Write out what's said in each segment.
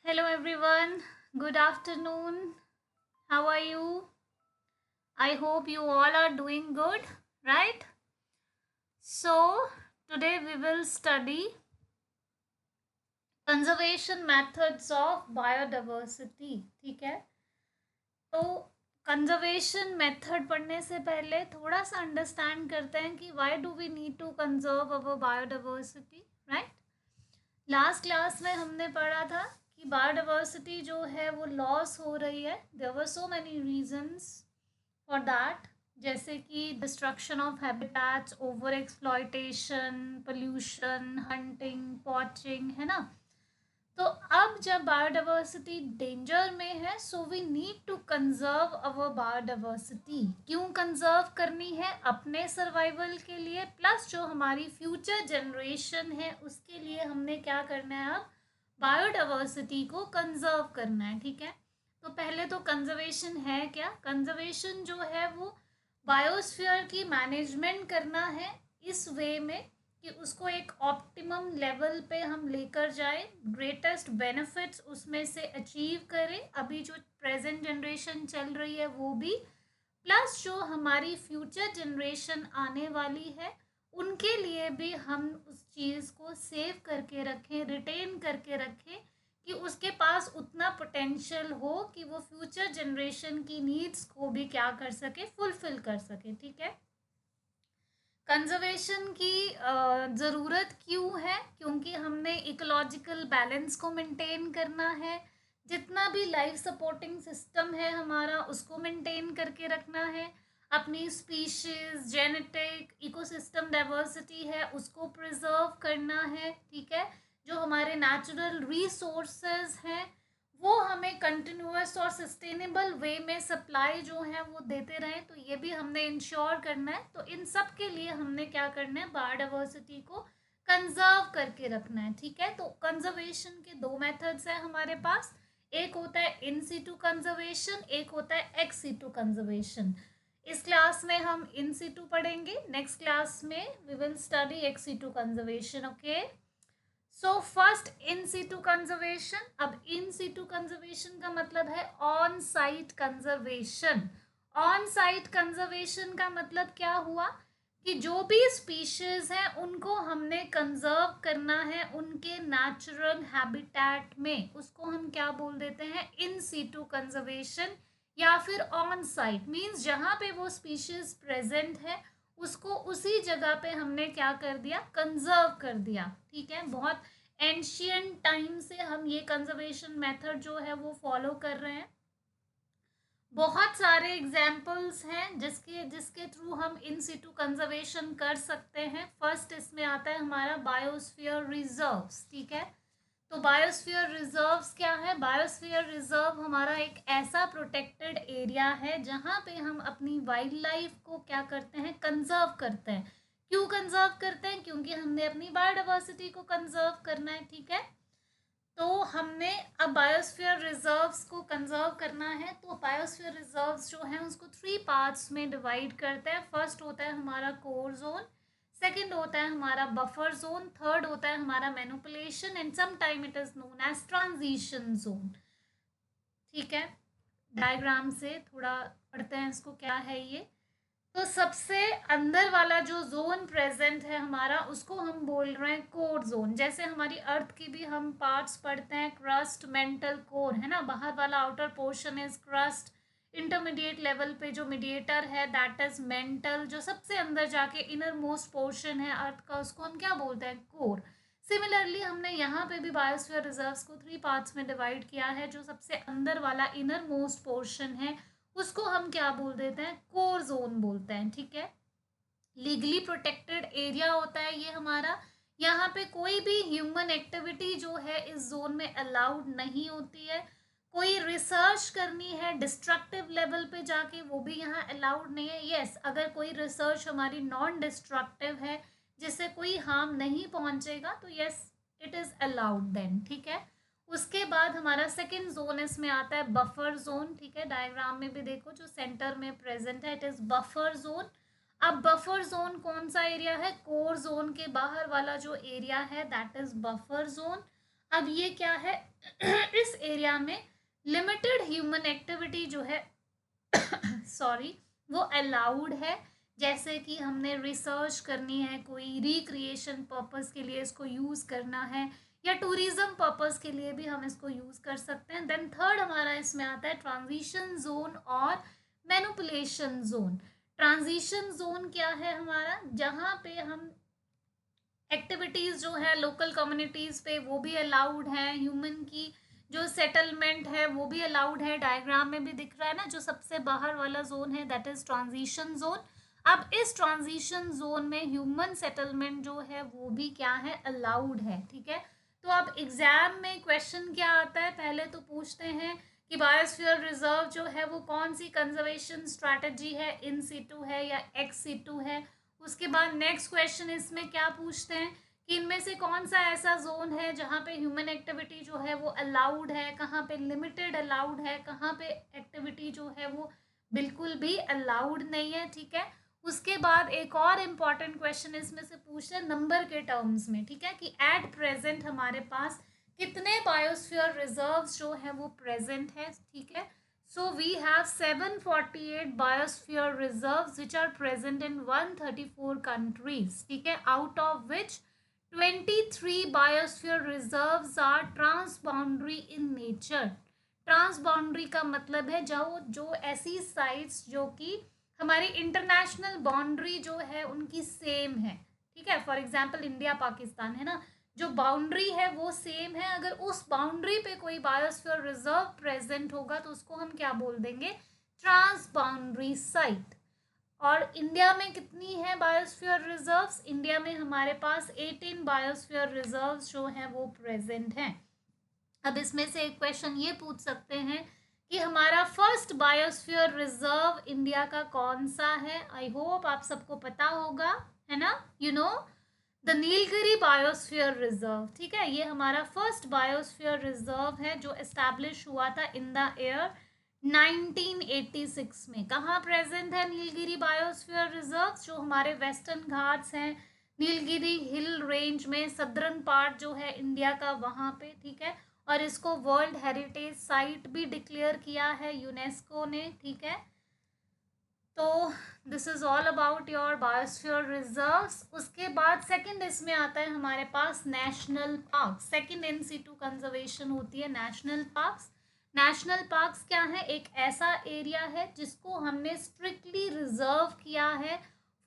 Hello everyone, good afternoon. How are you? I hope you all are doing good, right? So, today we will study conservation methods of biodiversity. ठीक है? तो conservation method पढ़ने से पहले थोड़ा सा understand करते हैं कि why do we need to conserve our biodiversity, right? Last class में हमने पढ़ा था कि बायोडाइवर्सिटी जो है वो लॉस हो रही है. There were so many reasons for that, जैसे कि destruction of habitats, over exploitation, pollution, hunting, poaching, है ना. तो अब जब बायोडाइवर्सिटी डेंजर में है, so we need to conserve our biodiversity. क्यों कंजर्व करनी है? अपने सर्वाइवल के लिए, प्लस जो हमारी फ्यूचर जनरेशन है उसके लिए हमने क्या करना है, अब बायोडाइवर्सिटी को कंजर्व करना है. ठीक है, तो पहले तो कंजर्वेशन है क्या? कंजर्वेशन जो है वो बायोस्फीयर की मैनेजमेंट करना है इस वे में कि उसको एक ऑप्टिमम लेवल पे हम लेकर जाए, ग्रेटेस्ट बेनिफिट्स उसमें से अचीव करें, अभी जो प्रेजेंट जनरेशन चल रही है वो भी, प्लस जो हमारी फ्यूचर जनरेशन आने वाली है उनके लिए भी हम उस चीज़ को सेव करके रखें, रिटेन करके रखें कि उसके पास उतना पोटेंशियल हो कि वो फ्यूचर जनरेशन की नीड्स को भी क्या कर सके, फुलफिल कर सके. ठीक है, कंजर्वेशन की ज़रूरत क्यों है? क्योंकि हमने इकोलॉजिकल बैलेंस को मेंटेन करना है, जितना भी लाइफ सपोर्टिंग सिस्टम है हमारा उसको मेंटेन करके रखना है, अपनी स्पीशीज, जेनेटिक, इकोसिस्टम डाइवर्सिटी है उसको प्रिजर्व करना है. ठीक है, जो हमारे नेचुरल रिसोर्सेज हैं वो हमें कंटिन्यूअस और सस्टेनेबल वे में सप्लाई जो है वो देते रहें, तो ये भी हमने इंश्योर करना है. तो इन सब के लिए हमने क्या करना है, बायोडाइवर्सिटी को कंजर्व करके रखना है. ठीक है, तो कंजर्वेशन के दो मेथड्स हैं हमारे पास. एक होता है इन सीटू कंजर्वेशन, एक होता है एक्स सीटू कंजर्वेशन. इस क्लास में हम इन सीटू पढ़ेंगे, नेक्स्ट क्लास में we will study ex situ conservation. Okay, so first in situ conservation. अब इन सीटू कंजर्वेशन का मतलब है on site conservation. On site conservation का मतलब क्या हुआ कि जो भी स्पीशीज हैं उनको हमने कंजर्व करना है उनके नेचुरल हैबिटेट में, उसको हम क्या बोल देते हैं, इन सीटू कंजर्वेशन. या फिर ऑन साइट मीन्स जहाँ पे वो स्पीशीज प्रेजेंट है उसको उसी जगह पे हमने क्या कर दिया, कंजर्व कर दिया. ठीक है, बहुत एंशियंट टाइम से हम ये कंजर्वेशन मेथड जो है वो फॉलो कर रहे हैं. बहुत सारे एग्जाम्पल्स हैं जिसके जिसके थ्रू हम इन सिटू कंजर्वेशन कर सकते हैं. फर्स्ट इसमें आता है हमारा बायोस्फीयर रिजर्व्स. ठीक है, तो बायोस्फीयर रिजर्व्स क्या है? बायोस्फीयर रिजर्व हमारा एक ऐसा प्रोटेक्टेड एरिया है जहाँ पे हम अपनी वाइल्ड लाइफ को क्या करते हैं, कंजर्व करते हैं. क्यों कंजर्व करते हैं? क्योंकि हमने अपनी बायोडाइवर्सिटी को कंजर्व करना है. ठीक है, तो हमने अब बायोस्फीयर रिजर्व्स को कंजर्व करना है, तो बायोस्फीयर रिजर्व्स जो हैं उसको 3 पार्ट्स में डिवाइड करते हैं. फर्स्ट होता है हमारा कोर जोन, सेकंड होता है हमारा बफर जोन, थर्ड होता है हमारा manipulation, and some time it is known as transition zone. ठीक है, डायग्राम से थोड़ा पढ़ते हैं इसको, क्या है ये. तो सबसे अंदर वाला जो जोन प्रेजेंट है हमारा उसको हम बोल रहे हैं कोर जोन. जैसे हमारी अर्थ की भी हम पार्ट्स पढ़ते हैं, क्रस्ट, मेंटल, कोर, है ना. बाहर वाला outer portion is crust, intermediate level पे जो मीडिएटर है दैट इज मेंटल, जो सबसे अंदर जाके इनर मोस्ट पोर्शन है अर्थ का उसको हम क्या बोलते हैं, कोर. सिमिलरली हमने यहाँ पे भी बायोस्फीयर रिजर्व्स को 3 पार्ट्स में डिवाइड किया है. जो सबसे अंदर वाला इनर मोस्ट पोर्शन है उसको हम क्या बोल देते हैं, कोर जोन बोलते हैं. ठीक है, लीगली प्रोटेक्टेड एरिया होता है ये हमारा. यहाँ पे कोई भी ह्यूमन एक्टिविटी जो है इस जोन में अलाउड नहीं होती है. कोई रिसर्च करनी है डिस्ट्रक्टिव लेवल पे जाके वो भी यहाँ अलाउड नहीं है. यस, अगर कोई रिसर्च हमारी नॉन डिस्ट्रक्टिव है जिससे कोई हार्म नहीं पहुँचेगा तो yes it is allowed then. ठीक है, उसके बाद हमारा सेकेंड जोन इसमें आता है बफर जोन. ठीक है, डायग्राम में भी देखो जो सेंटर में प्रेजेंट है इट इज बफर जोन. अब बफर जोन कौन सा एरिया है? कोर जोन के बाहर वाला जो एरिया है दैट इज बफर जोन. अब ये क्या है, इस एरिया में लिमिटेड ह्यूमन एक्टिविटी जो है सॉरी वो अलाउड है। जैसे कि हमने रिसर्च करनी है, कोई रिक्रिएशन पर्पस के लिए इसको यूज़ करना है, या टूरिज्म पर्पस के लिए भी हम इसको यूज़ कर सकते हैं। देन थर्ड हमारा इसमें आता है ट्रांजिशन जोन और मैनिपुलेशन जोन। ट्रांजिशन जोन क्या है हमारा, जहाँ पे हम एक्टिविटीज़ जो है लोकल कम्युनिटीज़ पे वो भी अलाउड है, ह्यूमन की जो सेटलमेंट है वो भी अलाउड है। डायग्राम में भी दिख रहा है ना, जो सबसे बाहर वाला जोन है दैट इज ट्रांजिशन जोन। अब इस ट्रांजिशन जोन में ह्यूमन सेटलमेंट जो है वो भी क्या है, अलाउड है। ठीक है, तो अब एग्जाम में क्वेश्चन क्या आता है, पहले तो पूछते हैं कि बायोस्फीयर रिजर्व जो है वो कौन सी कंजर्वेशन स्ट्रैटेजी है, इन सीटू है या एक्स सीटू है। उसके बाद नेक्स्ट क्वेश्चन इसमें क्या पूछते हैं कि इनमें से कौन सा ऐसा जोन है जहाँ पे ह्यूमन एक्टिविटी जो है वो अलाउड है, कहाँ पे लिमिटेड अलाउड है, कहाँ पे एक्टिविटी जो है वो बिल्कुल भी अलाउड नहीं है। ठीक है, उसके बाद एक और इम्पॉर्टेंट क्वेश्चन इसमें से पूछ रहे नंबर के टर्म्स में। ठीक है, कि एट प्रेजेंट हमारे पास कितने बायोस्फीयर रिजर्व्स जो है वो प्रेजेंट है। ठीक है, so we have 748 biosphere reserves which are present in 134 countries. ठीक है, out of which 23 biosphere reserves are transboundary in nature. Transboundary का मतलब है जो ऐसी साइट्स जो कि हमारी इंटरनेशनल बाउंड्री जो है उनकी सेम है। ठीक है, फॉर एग्जांपल इंडिया पाकिस्तान है ना, जो बाउंड्री है वो सेम है। अगर उस बाउंड्री पे कोई बायोस्फीयर रिजर्व प्रेजेंट होगा तो उसको हम क्या बोल देंगे, ट्रांस बाउंड्री साइट। और इंडिया में कितनी है बायोस्फीयर रिजर्व्स, इंडिया में हमारे पास 18 बायोस्फीयर रिजर्व्स जो हैं वो प्रेजेंट हैं। अब इसमें से एक क्वेश्चन ये पूछ सकते हैं कि हमारा फर्स्ट बायोस्फीयर रिजर्व इंडिया का कौन सा है। आई होप आप सबको पता होगा, है ना, you know the Nilgiri biosphere reserve. ठीक है, ये हमारा फर्स्ट बायोस्फीयर रिजर्व है जो एस्टैब्लिश हुआ था इन द ईयर 1986 में। कहाँ प्रेजेंट है नीलगिरी बायोस्फीयर रिजर्व, जो हमारे वेस्टर्न घाट्स हैं, नीलगिरी हिल रेंज में सदर्न पार्ट जो है इंडिया का वहाँ पे। ठीक है, और इसको वर्ल्ड हेरिटेज साइट भी डिक्लेयर किया है यूनेस्को ने। ठीक है, तो this is all about your biosphere reserves. उसके बाद सेकंड इसमें आता है हमारे पास national park. Second in situ conservation होती है नेशनल पार्क्स। नेशनल पार्क्स क्या है, एक ऐसा एरिया है जिसको हमने स्ट्रिक्टली रिजर्व किया है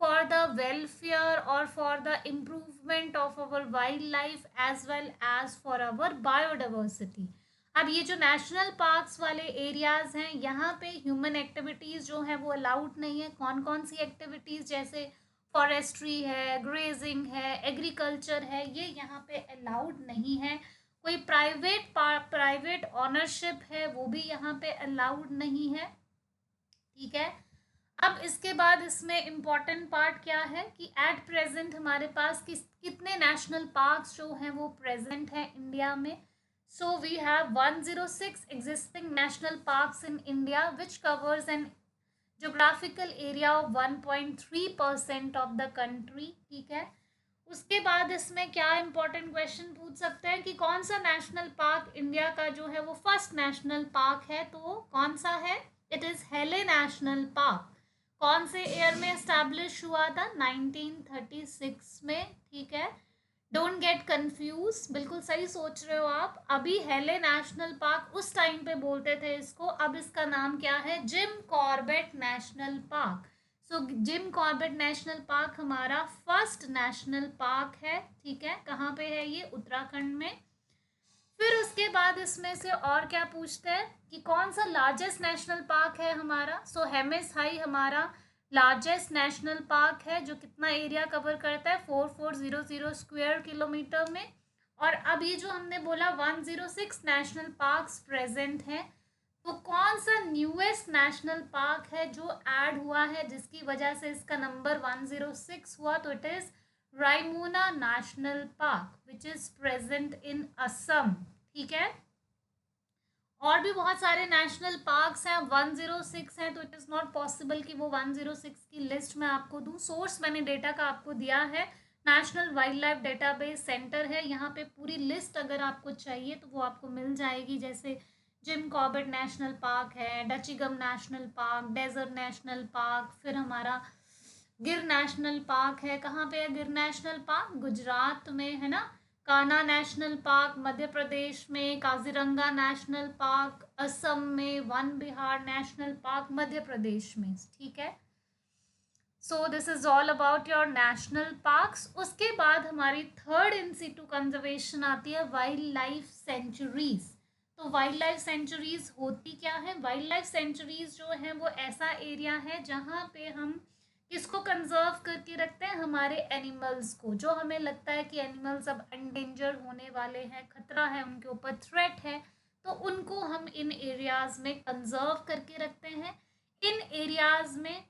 फॉर द वेलफेयर और for the improvement of our wildlife as well as for our biodiversity. अब ये जो नेशनल पार्क्स वाले एरियाज हैं यहाँ पे ह्यूमन एक्टिविटीज़ जो है वो अलाउड नहीं है। कौन कौन सी एक्टिविटीज़, जैसे फॉरेस्ट्री है, ग्रेजिंग है, एग्रीकल्चर है, ये यहाँ पे अलाउड नहीं है। कोई प्राइवेट ऑनरशिप है वो भी यहाँ पे अलाउड नहीं है। ठीक है, अब इसके बाद इसमें इम्पॉर्टेंट पार्ट क्या है कि एट प्रेजेंट हमारे पास कितने नेशनल पार्क्स जो हैं वो प्रेजेंट हैं इंडिया में। So we have 106 existing national parks in India which covers an geographical area of 1.3% of the country. ठीक है, उसके बाद इसमें क्या इंपॉर्टेंट क्वेश्चन पूछ सकते हैं कि कौन सा नेशनल पार्क इंडिया का जो है वो फर्स्ट नेशनल पार्क है, तो कौन सा है, इट इज़ हेले नेशनल पार्क। कौन से ईयर में एस्टैब्लिश हुआ था, 1936 में। ठीक है, डोंट गेट कंफ्यूज, बिल्कुल सही सोच रहे हो आप। अभी हेले नेशनल पार्क उस टाइम पे बोलते थे इसको, अब इसका नाम क्या है, जिम कॉर्बेट नेशनल पार्क। सो जिम कॉर्बेट नेशनल पार्क हमारा फर्स्ट नेशनल पार्क है। ठीक है, कहाँ पे है ये, उत्तराखंड में। फिर उसके बाद इसमें से और क्या पूछते हैं कि कौन सा लार्जेस्ट नेशनल पार्क है हमारा। सो हेमिस हाई हमारा लार्जेस्ट नेशनल पार्क है जो कितना एरिया कवर करता है, 4400 स्क्वायर किलोमीटर में। और अभी जो हमने बोला 106 नेशनल पार्क्स प्रेजेंट हैं, तो कौन सा न्यूएस्ट नेशनल पार्क है जो ऐड हुआ है जिसकी वजह से इसका नंबर 106 हुआ, तो it is Raimona national park which is present in Assam. ठीक है, और भी बहुत सारे नेशनल पार्क्स हैं, 106 हैं, तो इट इज़ नॉट पॉसिबल कि वो 106 की लिस्ट मैं आपको दूँ। सोर्स मैंने डेटा का आपको दिया है national wild life database centre है, यहाँ पे पूरी लिस्ट अगर आपको चाहिए तो वो आपको मिल जाएगी, जैसे जिम कॉर्बेट नेशनल पार्क है, Dachigam national park, desert national park, फिर हमारा गिर नेशनल पार्क है। कहाँ पे है गिर नेशनल पार्क? गुजरात में है ना। कान्हा नेशनल पार्क मध्य प्रदेश में, काजीरंगा नेशनल पार्क असम में, वन विहार नेशनल पार्क मध्य प्रदेश में, ठीक है। So this is all about your national parks. उसके बाद हमारी थर्ड इन सीटू कंजर्वेशन आती है वाइल्ड लाइफ सेंचुरीज। तो वाइल्ड लाइफ सेंचुरीज होती क्या है? वाइल्ड लाइफ सेंचुरीज जो है वो ऐसा एरिया है जहाँ पे हम किसको कंजर्व करके रखते हैं? हमारे एनिमल्स को, जो हमें लगता है कि एनिमल्स अब एंडेंजर होने वाले हैं, खतरा है, उनके ऊपर थ्रेट है, तो उनको हम इन एरियाज में कंजर्व करके रखते हैं। इन एरियाज में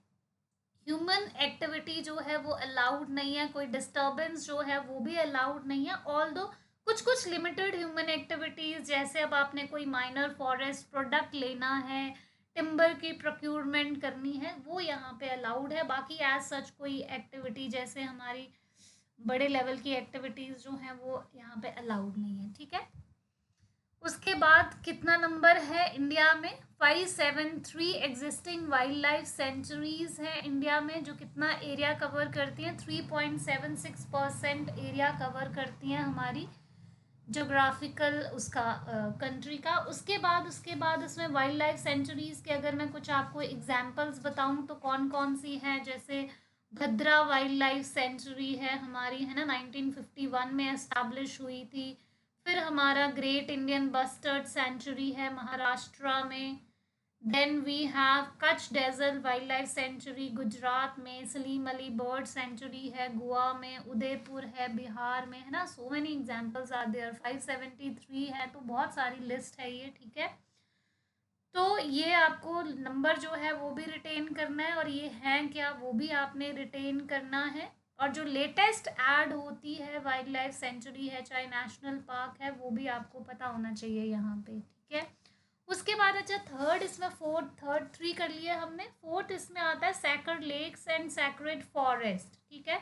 ह्यूमन एक्टिविटी जो है वो अलाउड नहीं है, कोई डिस्टर्बेंस जो है वो भी अलाउड नहीं है। ऑल दो कुछ कुछ लिमिटेड ह्यूमन एक्टिविटीज़, जैसे अब आपने कोई माइनर फॉरेस्ट प्रोडक्ट लेना है, टिम्बर की प्रोक्यूरमेंट करनी है, वो यहाँ पे अलाउड है। बाकी एज सच कोई एक्टिविटी जैसे हमारी बड़े लेवल की एक्टिविटीज़ जो हैं वो यहाँ पे अलाउड नहीं है, ठीक है। उसके बाद कितना नंबर है इंडिया में? 573 एग्जिस्टिंग वाइल्ड लाइफ सेंचुरीज है इंडिया में, जो कितना एरिया कवर करती हैं? 3.76% एरिया कवर करती हैं हमारी जोग्राफिकल उसका कंट्री का। उसके बाद उसमें वाइल्ड लाइफ सेंचुरीज के अगर मैं कुछ आपको एग्जांपल्स बताऊं तो कौन कौन सी हैं, जैसे भद्रा वाइल्ड लाइफ सेंचुरी है हमारी, है ना, 1951 में एस्टैब्लिश हुई थी। फिर हमारा ग्रेट इंडियन बस्टर्ड सेंचुरी है महाराष्ट्र में। Then we have Kutch desert wildlife sanctuary Gujarat में, सलीम अली बर्ड सेंचुरी है गोवा में, उदयपुर है बिहार में, है ना। So many examples are there. 573 है, तो बहुत सारी लिस्ट है ये, ठीक है। तो ये आपको नंबर जो है वो भी रिटेन करना है, और ये है क्या वो भी आपने रिटेन करना है। और जो लेटेस्ट ऐड होती है वाइल्ड लाइफ सेंचुरी है चाहे नेशनल पार्क है, वो भी आपको पता होना चाहिए यहाँ पे, ठीक है। उसके बाद अच्छा थर्ड, इसमें थर्ड 3 कर लिए हमने। फोर्थ इसमें आता है sacred lakes and sacred forest, ठीक है।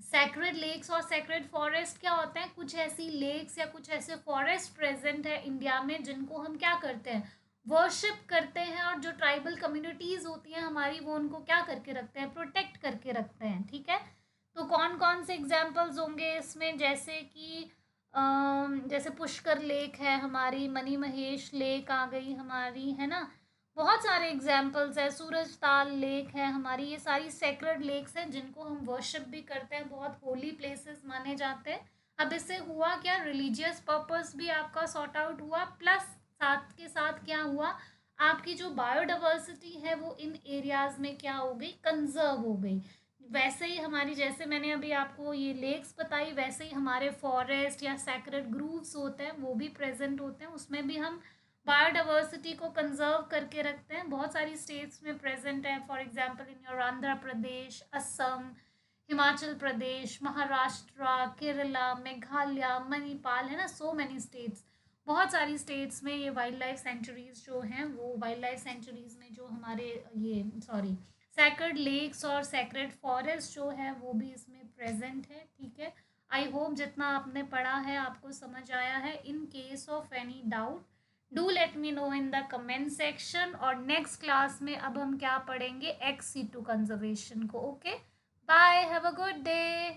सैक्रेड लेक्स और सैक्रेड फॉरेस्ट क्या होते हैं? कुछ ऐसी लेक्स या कुछ ऐसे फॉरेस्ट प्रेजेंट है इंडिया में जिनको हम क्या करते हैं? वर्शिप करते हैं, और जो ट्राइबल कम्युनिटीज़ होती हैं हमारी वो उनको क्या करके रखते हैं? प्रोटेक्ट करके रखते हैं, ठीक है। तो कौन कौन से एग्जाम्पल्स होंगे इसमें? जैसे कि जैसे पुष्कर लेक है हमारी, मनी महेश लेक आ गई हमारी, है ना। बहुत सारे एग्जाम्पल्स है, सूरज ताल लेक है हमारी। ये सारी सेक्रेड लेक्स हैं जिनको हम वर्शिप भी करते हैं, बहुत होली प्लेसेस माने जाते हैं। अब इससे हुआ क्या? रिलीजियस पर्पस भी आपका सॉर्ट आउट हुआ, प्लस साथ के साथ क्या हुआ? आपकी जो बायोडाइवर्सिटी है वो इन एरियाज में क्या हो गई? कंजर्व हो गई। वैसे ही हमारी, जैसे मैंने अभी आपको ये लेक्स बताई, वैसे ही हमारे फॉरेस्ट या सैक्रेड ग्रूव्स होते हैं वो भी प्रेजेंट होते हैं, उसमें भी हम बायोडाइवर्सिटी को कंजर्व करके रखते हैं। बहुत सारी स्टेट्स में प्रेजेंट है, for example in your Andhra Pradesh, Assam, Himachal Pradesh, Maharashtra, Kerala, Meghalaya, Manipal, है ना। सो मैनी स्टेट्स, बहुत सारी स्टेट्स में ये वाइल्ड लाइफ सेंचुरीज जो हैं वो वाइल्ड लाइफ सेंचुरीज में जो हमारे ये सॉरी सैक्रेड लेक्स और सैक्रेड फॉरेस्ट जो है वो भी इसमें प्रेजेंट है, ठीक है। आई होप जितना आपने पढ़ा है आपको समझ आया है। In case of any doubt do let me know in the comment section. और नेक्स्ट क्लास में अब हम क्या पढ़ेंगे? एक्स सीटू कंजर्वेशन को। Okay, bye, have a good day.